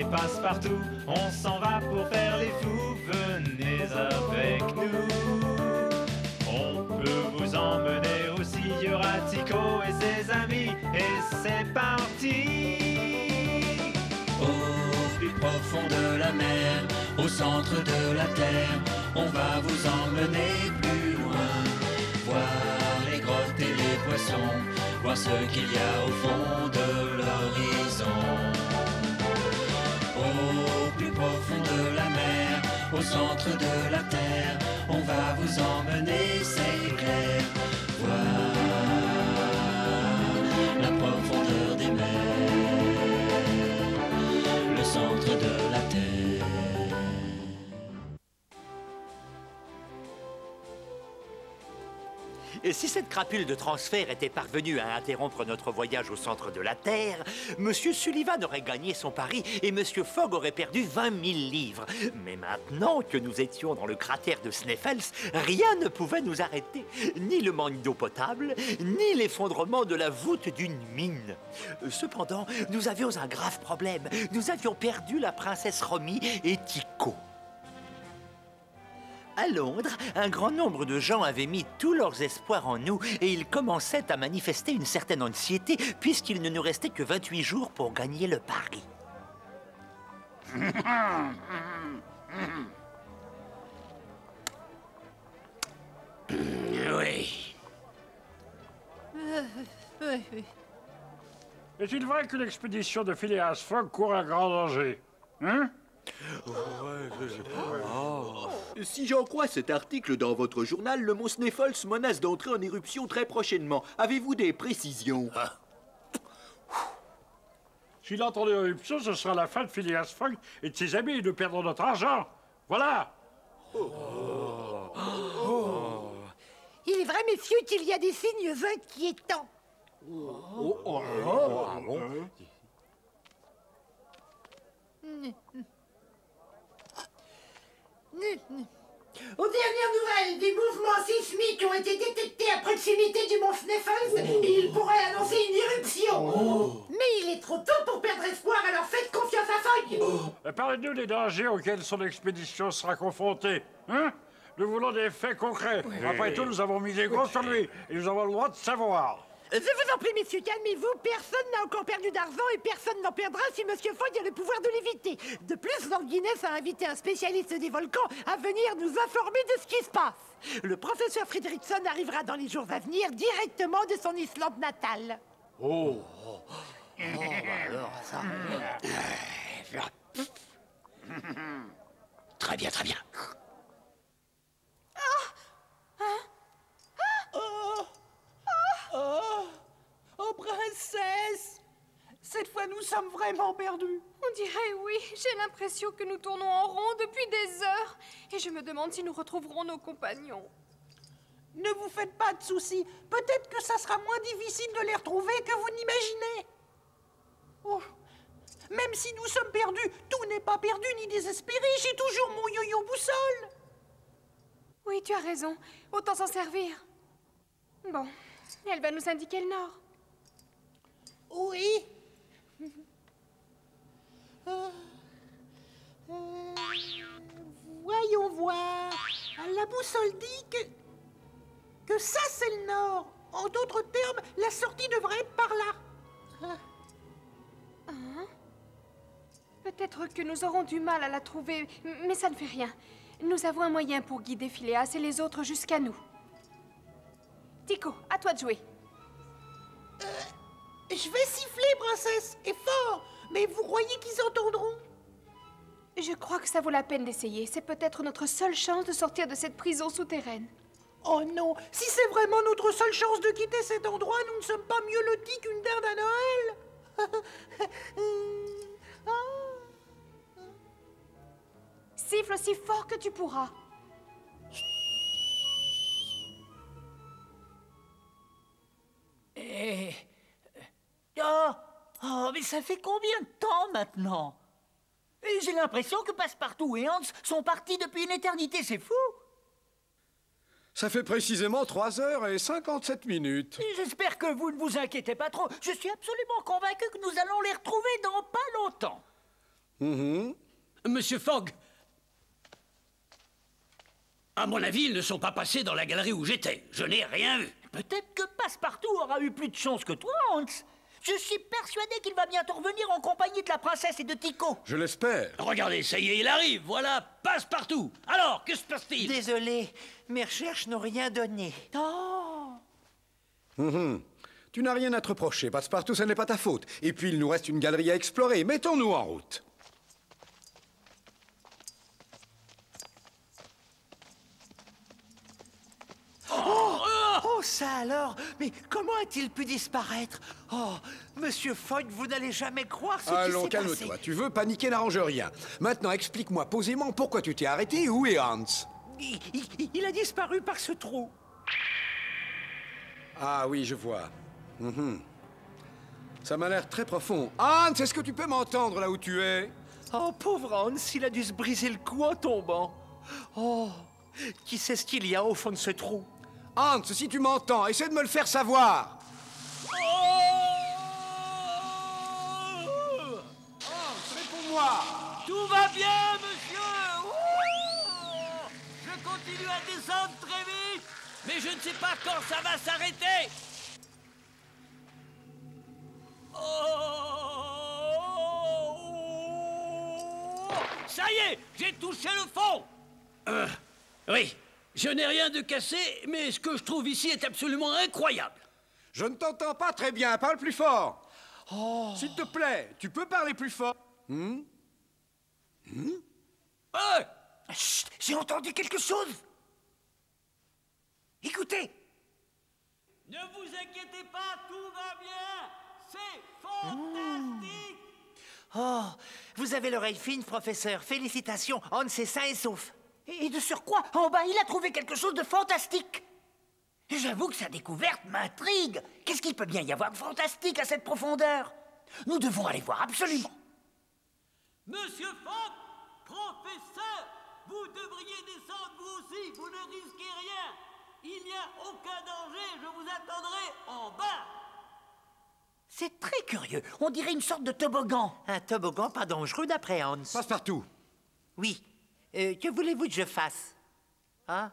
et Passepartout, on s'en va pour faire les fous, venez avec nous. On peut vous emmener aussi, il y aura Tico et ses amis, et c'est parti. Au plus profond de la mer, au centre de la terre, on va vous emmener plus loin. Voir les grottes et les poissons, voir ce qu'il y a au fond de l'horizon. Au plus profond de la mer, au centre de la terre, on va vous emmener, c'est clair. Voir la profondeur des mers, le centre de la terre. Et si cette crapule de transfert était parvenue à interrompre notre voyage au centre de la Terre, Monsieur Sullivan aurait gagné son pari et Monsieur Fogg aurait perdu 20 000 livres. Mais maintenant que nous étions dans le cratère de Sneffels, rien ne pouvait nous arrêter. Ni le manque d'eau potable, ni l'effondrement de la voûte d'une mine. Cependant, nous avions un grave problème. Nous avions perdu la princesse Romy et Tico. À Londres, un grand nombre de gens avaient mis tous leurs espoirs en nous et ils commençaient à manifester une certaine anxiété puisqu'il ne nous restait que 28 jours pour gagner le pari. Oui. Est-il vrai que l'expédition de Phileas Fogg court un grand danger? Hein? Si j'en crois cet article dans votre journal, le mont Sneffels menace d'entrer en éruption très prochainement. Avez-vous des précisions? S'il entre en éruption, ce sera la fin de Phileas Fogg et de ses amis et de perdre notre argent. Voilà. Il est vrai, messieurs, qu'il y a des signes inquiétants. Aux dernières nouvelles, des mouvements sismiques ont été détectés à proximité du mont Sneffels et ils pourraient annoncer une éruption. Mais il est trop tôt pour perdre espoir, alors faites confiance à Fogg. Parlez-nous des dangers auxquels son expédition sera confrontée. Hein? Nous voulons des faits concrets. Après tout, nous avons mis des gros sur lui et nous avons le droit de savoir. Je vous en prie, messieurs, calmez-vous. Personne n'a encore perdu d'argent et personne n'en perdra si Monsieur Fogg a le pouvoir de l'éviter. De plus, Lord Guinness a invité un spécialiste des volcans à venir nous informer de ce qui se passe. Le professeur Fredrickson arrivera dans les jours à venir directement de son Islande natale. Très bien, très bien. Oh, princesse! Cette fois, nous sommes vraiment perdus. On dirait oui. J'ai l'impression que nous tournons en rond depuis des heures. Et je me demande si nous retrouverons nos compagnons. Ne vous faites pas de soucis. Peut-être que ça sera moins difficile de les retrouver que vous n'imaginez. Oh. Même si nous sommes perdus, tout n'est pas perdu ni désespéré. J'ai toujours mon yo-yo boussole. Oui, tu as raison. Autant s'en servir. Bon, elle va nous indiquer le nord. Oui. Voyons voir. La boussole dit que ça, c'est le nord. En d'autres termes, la sortie devrait être par là. Hein? Peut-être que nous aurons du mal à la trouver, mais ça ne fait rien. Nous avons un moyen pour guider Phileas et les autres jusqu'à nous. Tico, à toi de jouer. Je vais siffler, princesse, et fort. Mais vous croyez qu'ils entendront? Je crois que ça vaut la peine d'essayer. C'est peut-être notre seule chance de sortir de cette prison souterraine. Oh non! Si c'est vraiment notre seule chance de quitter cet endroit, nous ne sommes pas mieux lotis qu'une dinde à Noël. Siffle aussi fort que tu pourras. Oh, mais ça fait combien de temps maintenant? Et j'ai l'impression que Passepartout et Hans sont partis depuis une éternité, c'est fou! Ça fait précisément 3h57. J'espère que vous ne vous inquiétez pas trop. Je suis absolument convaincu que nous allons les retrouver dans pas longtemps. Monsieur Fogg, à mon avis, ils ne sont pas passés dans la galerie où j'étais. Je n'ai rien vu. Peut-être que Passepartout aura eu plus de chance que toi, Hans. Je suis persuadé qu'il va bientôt revenir en compagnie de la princesse et de Tycho. Je l'espère. Regardez, ça y est, il arrive. Voilà, Passepartout. Alors, que se passe-t-il? Désolé, mes recherches n'ont rien donné. Oh! Tu n'as rien à te reprocher, Passepartout, ce n'est pas ta faute. Et puis, il nous reste une galerie à explorer. Mettons-nous en route. Oh, ça alors! Mais comment a-t-il pu disparaître? Oh, Monsieur Fogg, vous n'allez jamais croire ce qui s'est passé. Allons, calme-toi. Tu veux paniquer n'arrange rien. Maintenant, explique-moi posément pourquoi tu t'es arrêté et où est Hans? Il a disparu par ce trou. Ah oui, je vois. Ça m'a l'air très profond. Hans, est-ce que tu peux m'entendre là où tu es? Oh, pauvre Hans, il a dû se briser le cou en tombant. Oh, qui sait ce qu'il y a au fond de ce trou? Hans, si tu m'entends, essaie de me le faire savoir. Hans, réponds-moi. Tout va bien, monsieur. Je continue à descendre très vite, mais je ne sais pas quand ça va s'arrêter. Ça y est, j'ai touché le fond. Oui, je n'ai rien de cassé, mais ce que je trouve ici est absolument incroyable. Je ne t'entends pas très bien, parle plus fort. S'il te plaît, tu peux parler plus fort. Chut, j'ai entendu quelque chose. Écoutez. Ne vous inquiétez pas, tout va bien. C'est fantastique. Oh, vous avez l'oreille fine, professeur. Félicitations, Hans est sain et sauf. Et de surcroît, en bas, il a trouvé quelque chose de fantastique. J'avoue que sa découverte m'intrigue. Qu'est-ce qu'il peut bien y avoir de fantastique à cette profondeur? Nous devons aller voir absolument. Monsieur Fogg, professeur, vous devriez descendre vous aussi. Vous ne risquez rien. Il n'y a aucun danger. Je vous attendrai en bas. C'est très curieux. On dirait une sorte de toboggan. Un toboggan pas dangereux d'après Hans. Passepartout. Oui. Que voulez-vous que je fasse? Hein?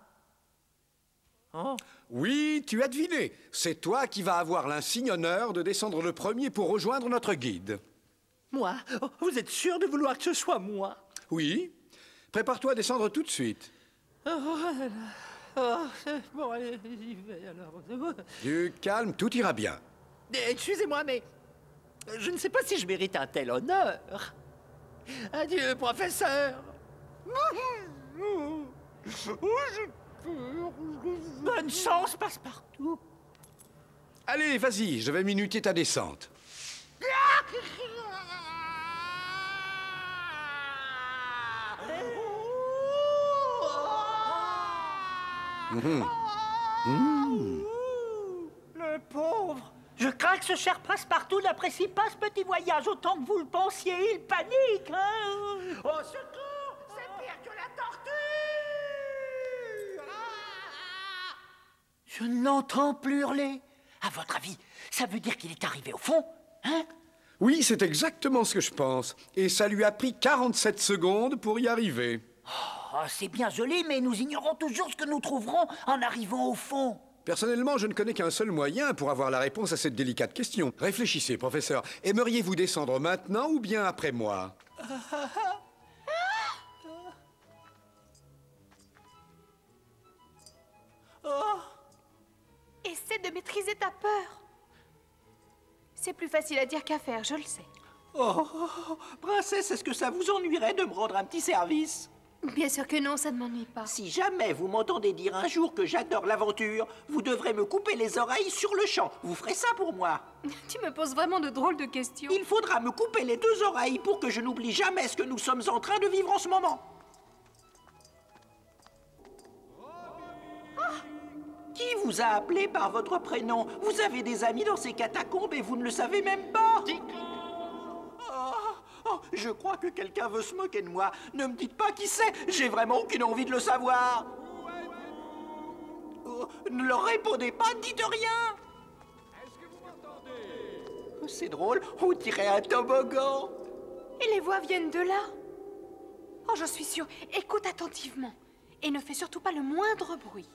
Oh. Oui, tu as deviné. C'est toi qui vas avoir l'insigne honneur de descendre le premier pour rejoindre notre guide. Moi? Oh, vous êtes sûr de vouloir que ce soit moi? Oui. Prépare-toi à descendre tout de suite. Bon, allez, j'y vais alors. Du calme, tout ira bien. Excusez-moi, mais je ne sais pas si je mérite un tel honneur. Adieu, professeur. Bonne chance, Passepartout. Allez, vas-y, je vais minuter ta descente. Le pauvre. Je crains que ce cher Passepartout n'apprécie pas ce petit voyage autant que vous le pensiez. Il panique, hein? Au secours! C'est pire que la tortue! Je ne l'entends plus hurler. À votre avis, ça veut dire qu'il est arrivé au fond, hein? Oui, c'est exactement ce que je pense. Et ça lui a pris 47 secondes pour y arriver. Oh, c'est bien joli, mais nous ignorons toujours ce que nous trouverons en arrivant au fond. Personnellement, je ne connais qu'un seul moyen pour avoir la réponse à cette délicate question. Réfléchissez, professeur. Aimeriez-vous descendre maintenant ou bien après moi? Essaie de maîtriser ta peur. C'est plus facile à dire qu'à faire, je le sais. Oh, princesse, est-ce que ça vous ennuierait de me rendre un petit service? Bien sûr que non, ça ne m'ennuie pas. Si jamais vous m'entendez dire un jour que j'adore l'aventure, vous devrez me couper les oreilles sur le champ. Vous ferez ça pour moi? Tu me poses vraiment de drôles de questions. Il faudra me couper les 2 oreilles pour que je n'oublie jamais ce que nous sommes en train de vivre en ce moment. Qui vous a appelé par votre prénom? Vous avez des amis dans ces catacombes et vous ne le savez même pas? Je crois que quelqu'un veut se moquer de moi. Ne me dites pas qui c'est. J'ai vraiment aucune envie de le savoir. Ne leur répondez pas, dites rien. Est-ce que vous m'entendez? C'est drôle, on dirait un toboggan. Et les voix viennent de là. Oh, j'en suis sûre. Écoute attentivement. Et ne fais surtout pas le moindre bruit.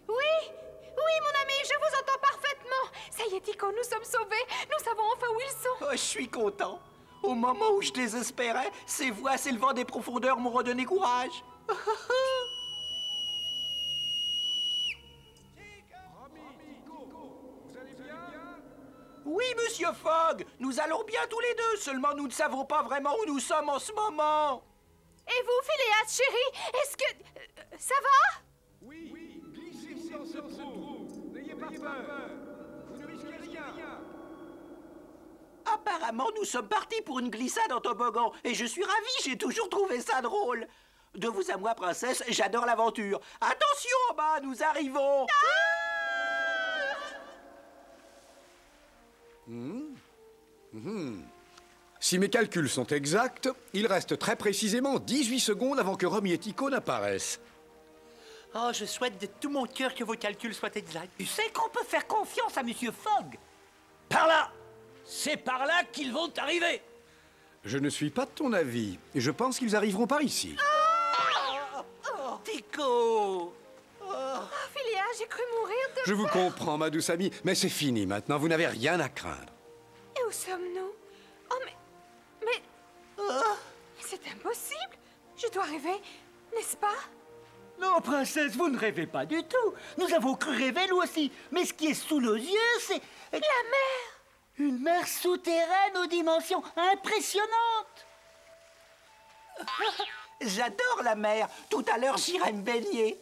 Oui, mon ami, je vous entends parfaitement. Ça y est, Tico, nous sommes sauvés. Nous savons enfin où ils sont. Oh, je suis content. Au moment où je désespérais, ces voix s'élevant des profondeurs m'ont redonné courage. Oui, Monsieur Fogg, nous allons bien tous les deux, seulement nous ne savons pas vraiment où nous sommes en ce moment. Et vous, Phileas, chérie, est-ce que... ça va? Oui, glissez dans ce trou. N'ayez pas peur. Vous ne risquez rien. Apparemment, nous sommes partis pour une glissade en toboggan, et je suis ravi, j'ai toujours trouvé ça drôle. De vous à moi, princesse, j'adore l'aventure. Attention en bas, nous arrivons. Si mes calculs sont exacts, il reste très précisément 18 secondes avant que Romy et Tico n'apparaissent. Oh, je souhaite de tout mon cœur que vos calculs soient exacts. Tu sais qu'on peut faire confiance à Monsieur Fogg. Par là! C'est par là qu'ils vont arriver! Je ne suis pas de ton avis, et je pense qu'ils arriveront par ici. Tico! Phileas, j'ai cru mourir de... Je vous comprends, ma douce amie, mais c'est fini maintenant, vous n'avez rien à craindre. Et où sommes-nous? Oh, mais... c'est impossible. Je dois rêver, n'est-ce pas? Non, princesse, vous ne rêvez pas du tout. Nous avons cru rêver, nous aussi. Mais ce qui est sous nos yeux, c'est... La mer! Une mer souterraine aux dimensions impressionnantes. J'adore la mer. Tout à l'heure, j'irai me baigner.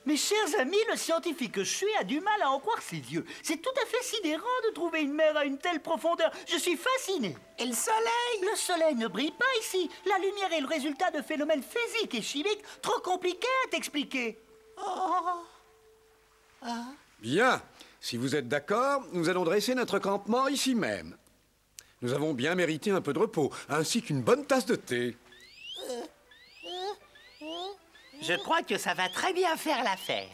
Mes chers amis, le scientifique que je suis a du mal à en croire ses yeux. C'est tout à fait sidérant de trouver une mer à une telle profondeur. Je suis fasciné. Et le soleil? Le soleil ne brille pas ici. La lumière est le résultat de phénomènes physiques et chimiques trop compliqués à t'expliquer. Bien, si vous êtes d'accord, nous allons dresser notre campement ici même. Nous avons bien mérité un peu de repos, ainsi qu'une bonne tasse de thé. Je crois que ça va très bien faire l'affaire.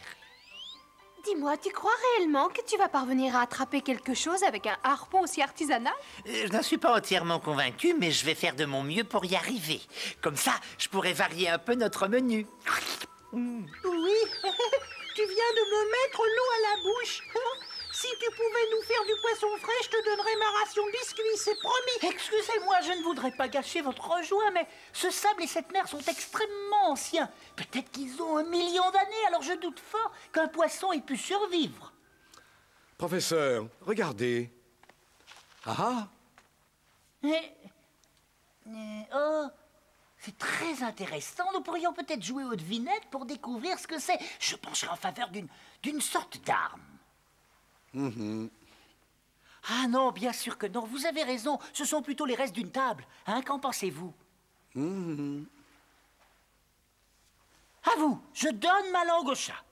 Dis-moi, tu crois réellement que tu vas parvenir à attraper quelque chose avec un harpon aussi artisanal? Je n'en suis pas entièrement convaincu, mais je vais faire de mon mieux pour y arriver. Comme ça, je pourrai varier un peu notre menu. Oui, tu viens de me mettre l'eau à la bouche. Si tu pouvais nous faire du poisson frais, je te donnerais ma ration de biscuits, c'est promis. Excusez-moi, je ne voudrais pas gâcher votre joie, mais ce sable et cette mer sont extrêmement anciens. Peut-être qu'ils ont 1 million d'années, alors je doute fort qu'un poisson ait pu survivre. Professeur, regardez. Ah Oh, c'est très intéressant. Nous pourrions peut-être jouer aux devinettes pour découvrir ce que c'est. Je pencherai en faveur d'une sorte d'arme. Ah non, bien sûr que non. Vous avez raison. Ce sont plutôt les restes d'une table. Hein, qu'en pensez-vous? À vous. Je donne ma langue au chat.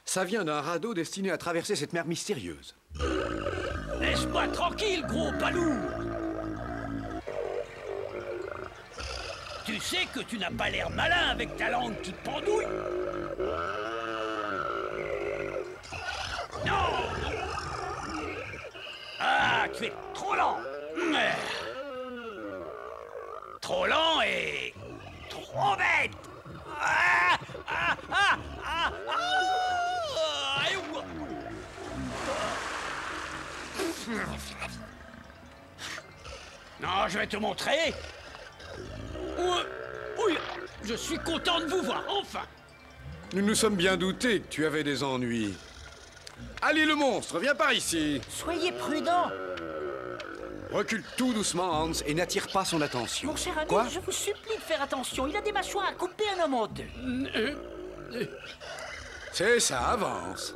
Ça vient d'un radeau destiné à traverser cette mer mystérieuse. Laisse-moi tranquille, gros palou! Tu sais que tu n'as pas l'air malin avec ta langue qui pendouille. Non! Ah, tu es trop lent. Trop lent et trop bête. Non, je vais te montrer. Oui, je suis content de vous voir, enfin. Nous nous sommes bien doutés que tu avais des ennuis. Allez, le monstre, viens par ici. Soyez prudent. Recule tout doucement, Hans, et n'attire pas son attention. Mon cher ami, Quoi? je vous supplie de faire attention. Il a des mâchoires à couper un homme en deux. C'est ça, avance.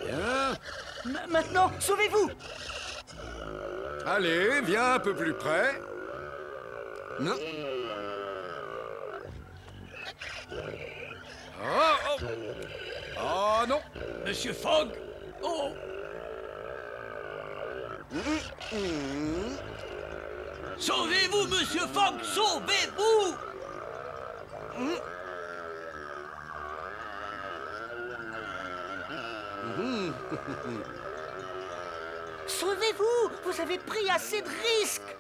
Bien. Maintenant, sauvez-vous. Allez, viens un peu plus près. Non. Oh non. Monsieur Fogg. Oh. Sauvez-vous, Monsieur Fogg, sauvez-vous. Sauvez-vous! Vous avez pris assez de risques!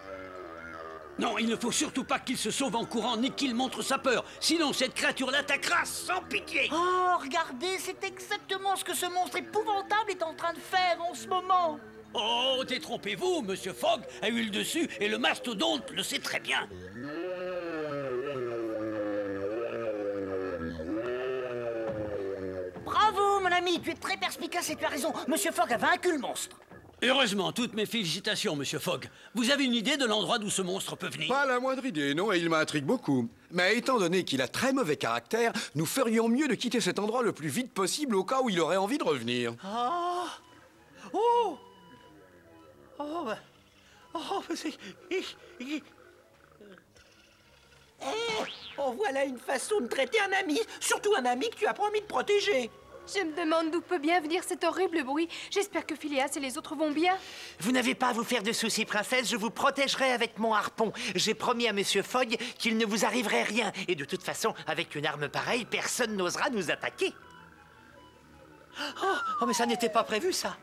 Non, il ne faut surtout pas qu'il se sauve en courant ni qu'il montre sa peur. Sinon, cette créature l'attaquera sans pitié. Oh, regardez, c'est exactement ce que ce monstre épouvantable est en train de faire en ce moment. Oh, détrompez-vous, Monsieur Fogg a eu le dessus et le mastodonte le sait très bien. Bravo, mon ami, tu es très perspicace et tu as raison. Monsieur Fogg a vaincu le monstre. Heureusement, toutes mes félicitations, Monsieur Fogg. Vous avez une idée de l'endroit d'où ce monstre peut venir? Pas la moindre idée, non, et il m'intrigue beaucoup. Mais étant donné qu'il a très mauvais caractère, nous ferions mieux de quitter cet endroit le plus vite possible au cas où il aurait envie de revenir. Oh! Oh! Oh, bah... Oh, c'est... Oh, voilà une façon de traiter un ami, surtout un ami que tu as promis de protéger. Je me demande d'où peut bien venir cet horrible bruit. J'espère que Phileas et les autres vont bien. Vous n'avez pas à vous faire de soucis, princesse. Je vous protégerai avec mon harpon. J'ai promis à Monsieur Fogg qu'il ne vous arriverait rien. Et de toute façon, avec une arme pareille, personne n'osera nous attaquer. Oh, mais ça n'était pas prévu, ça.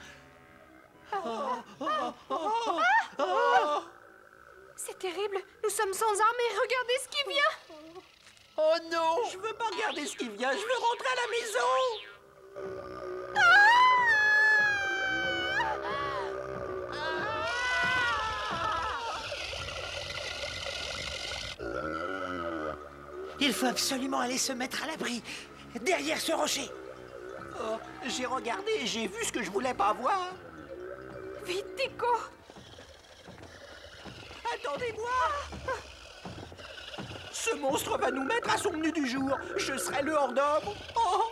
C'est terrible. Nous sommes sans armes et regardez ce qui vient. Oh non! Je veux pas regarder ce qui vient, je veux rentrer à la maison. Il faut absolument aller se mettre à l'abri, derrière ce rocher. Oh, j'ai regardé et j'ai vu ce que je voulais pas voir. Vite, Tico. Attendez-moi. Ce monstre va nous mettre à son menu du jour. Je serai le hors-d'œuvre. Oh.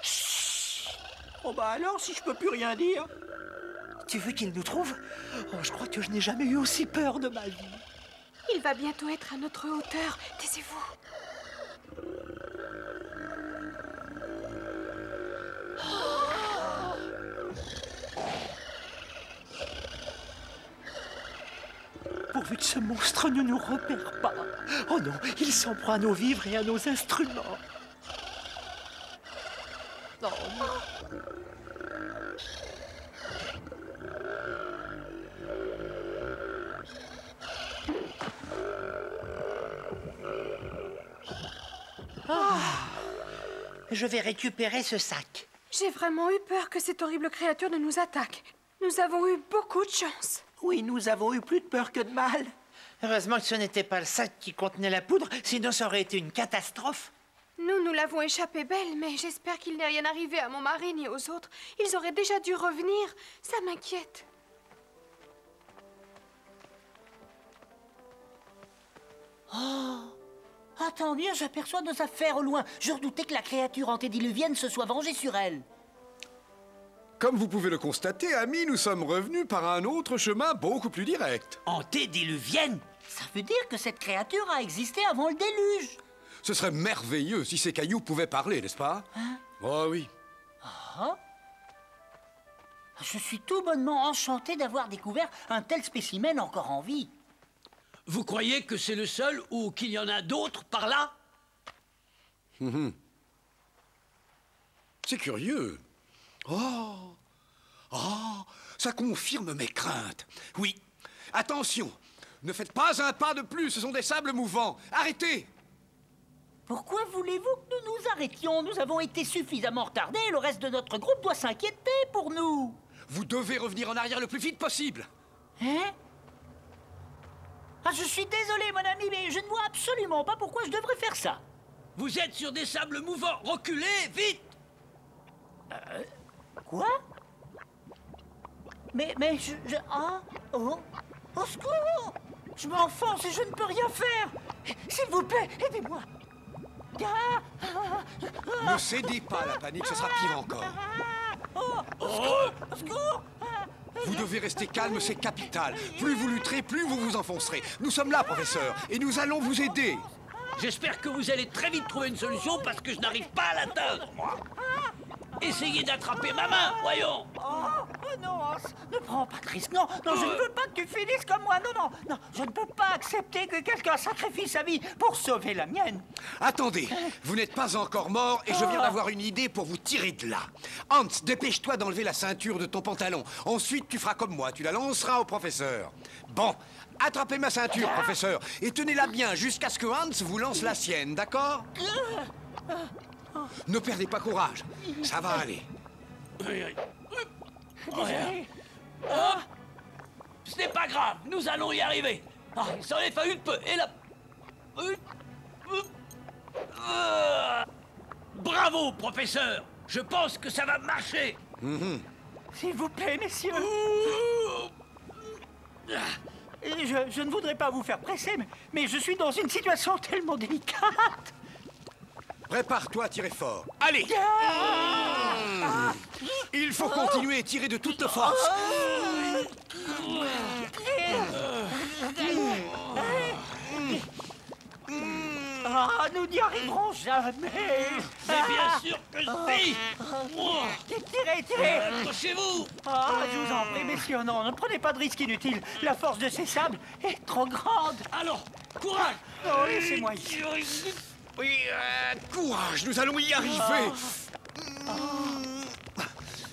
Chut. Oh bah alors, si je peux plus rien dire. Tu veux qu'il nous trouve? Oh, je crois que je n'ai jamais eu aussi peur de ma vie. Il va bientôt être à notre hauteur. Taisez-vous. Pourvu que ce monstre ne nous repère pas. Oh non, il s'en prend à nos vivres et à nos instruments. Oh non. Je vais récupérer ce sac. J'ai vraiment eu peur que cette horrible créature ne nous attaque. Nous avons eu beaucoup de chance. Oui, nous avons eu plus de peur que de mal. Heureusement que ce n'était pas le sac qui contenait la poudre, sinon ça aurait été une catastrophe. Nous l'avons échappé belle, mais j'espère qu'il n'est rien arrivé à mon mari ni aux autres. Ils auraient déjà dû revenir. Ça m'inquiète. Oh! Attends bien, j'aperçois nos affaires au loin. Je redoutais que la créature antédiluvienne se soit vengée sur elle. Comme vous pouvez le constater, amis, nous sommes revenus par un autre chemin beaucoup plus direct. Antédiluvienne? Ça veut dire que cette créature a existé avant le déluge. Ce serait merveilleux si ces cailloux pouvaient parler, n'est-ce pas? Hein? Oh oui. Ah? Je suis tout bonnement enchanté d'avoir découvert un tel spécimen encore en vie. Vous croyez que c'est le seul ou qu'il y en a d'autres par là? C'est curieux. Oh! Oh! Ça confirme mes craintes. Oui. Attention! Ne faites pas un pas de plus, ce sont des sables mouvants. Arrêtez! Pourquoi voulez-vous que nous nous arrêtions? Nous avons été suffisamment retardés et le reste de notre groupe doit s'inquiéter pour nous. Vous devez revenir en arrière le plus vite possible. Hein? Ah, je suis désolé, mon ami, mais je ne vois absolument pas pourquoi je devrais faire ça. Vous êtes sur des sables mouvants. Reculez, vite! Quoi? Mais je... Ah! Oh! Au secours! Je m'enfonce et je ne peux rien faire! S'il vous plaît, aidez-moi! Ne cédez pas à la panique, ce sera pire encore. Au secours! Au secours! Vous devez rester calme, c'est capital. Plus vous lutterez, plus vous vous enfoncerez. Nous sommes là, professeur, et nous allons vous aider. J'espère que vous allez très vite trouver une solution parce que je n'arrive pas à l'atteindre, moi. Essayez d'attraper ma main, voyons. Oh non, Hans, ne prends Non, pas de risque, non, non, je ne veux pas que tu finisses comme moi, non, non, non, je ne peux pas accepter que quelqu'un sacrifie sa vie pour sauver la mienne. Attendez, vous n'êtes pas encore mort et je viens d'avoir une idée pour vous tirer de là. Hans, dépêche-toi d'enlever la ceinture de ton pantalon. Ensuite, tu feras comme moi, tu la lanceras au professeur. Bon, attrapez ma ceinture, professeur, et tenez-la bien jusqu'à ce que Hans vous lance la sienne, d'accord? Ne perdez pas courage, ça va aller. Ce n'est pas grave, nous allons y arriver. Ah, il s'en est fait une peu, et là... Bravo, professeur. Je pense que ça va marcher. S'il vous plaît, messieurs. Je ne voudrais pas vous faire presser, mais je suis dans une situation tellement délicate. Prépare-toi à tirer fort. Allez! Il faut continuer et tirer de toute force. Ah, nous n'y arriverons jamais. Mais bien sûr que si. Tirez. Accrochez-vous. Ah, je vous en prie, messieurs, non, ne prenez pas de risque inutile. La force de ces sables est trop grande. Alors, courage. Oh, laissez-moi ici. Oui, courage, nous allons y arriver.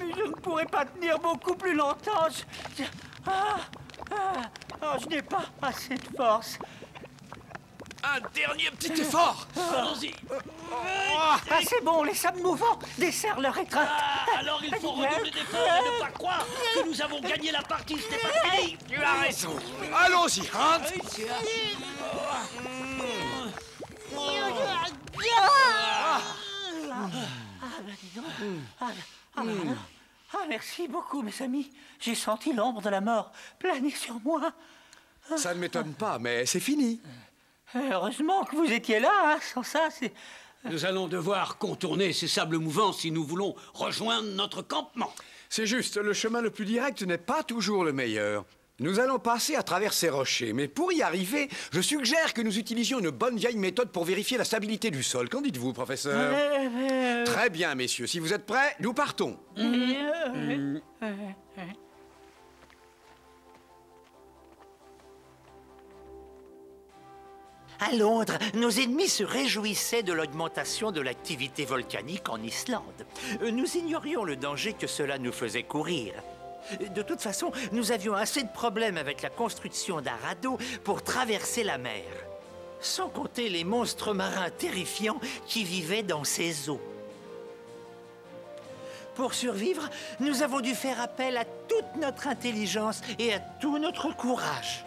Mais je ne pourrai pas tenir beaucoup plus longtemps. Je n'ai pas assez de force. Un dernier petit effort. Allons-y. Ah, c'est bon, les sables mouvants desserrent leur étreinte. Alors il faut redoubler d'efforts et ne pas croire que nous avons gagné la partie, ce n'est pas fini. Tu as raison. Allons-y, Hans. Merci beaucoup, mes amis. J'ai senti l'ombre de la mort planer sur moi. Ça ne m'étonne pas, mais c'est fini. Heureusement que vous étiez là, hein. Sans ça, c'est... Nous allons devoir contourner ces sables mouvants si nous voulons rejoindre notre campement. C'est juste, le chemin le plus direct n'est pas toujours le meilleur. Nous allons passer à travers ces rochers, mais pour y arriver, je suggère que nous utilisions une bonne vieille méthode pour vérifier la stabilité du sol. Qu'en dites-vous, professeur? Très bien, messieurs. Si vous êtes prêts, nous partons. À Londres, nos ennemis se réjouissaient de l'augmentation de l'activité volcanique en Islande. Nous ignorions le danger que cela nous faisait courir. De toute façon, nous avions assez de problèmes avec la construction d'un radeau pour traverser la mer. Sans compter les monstres marins terrifiants qui vivaient dans ces eaux. Pour survivre, nous avons dû faire appel à toute notre intelligence et à tout notre courage.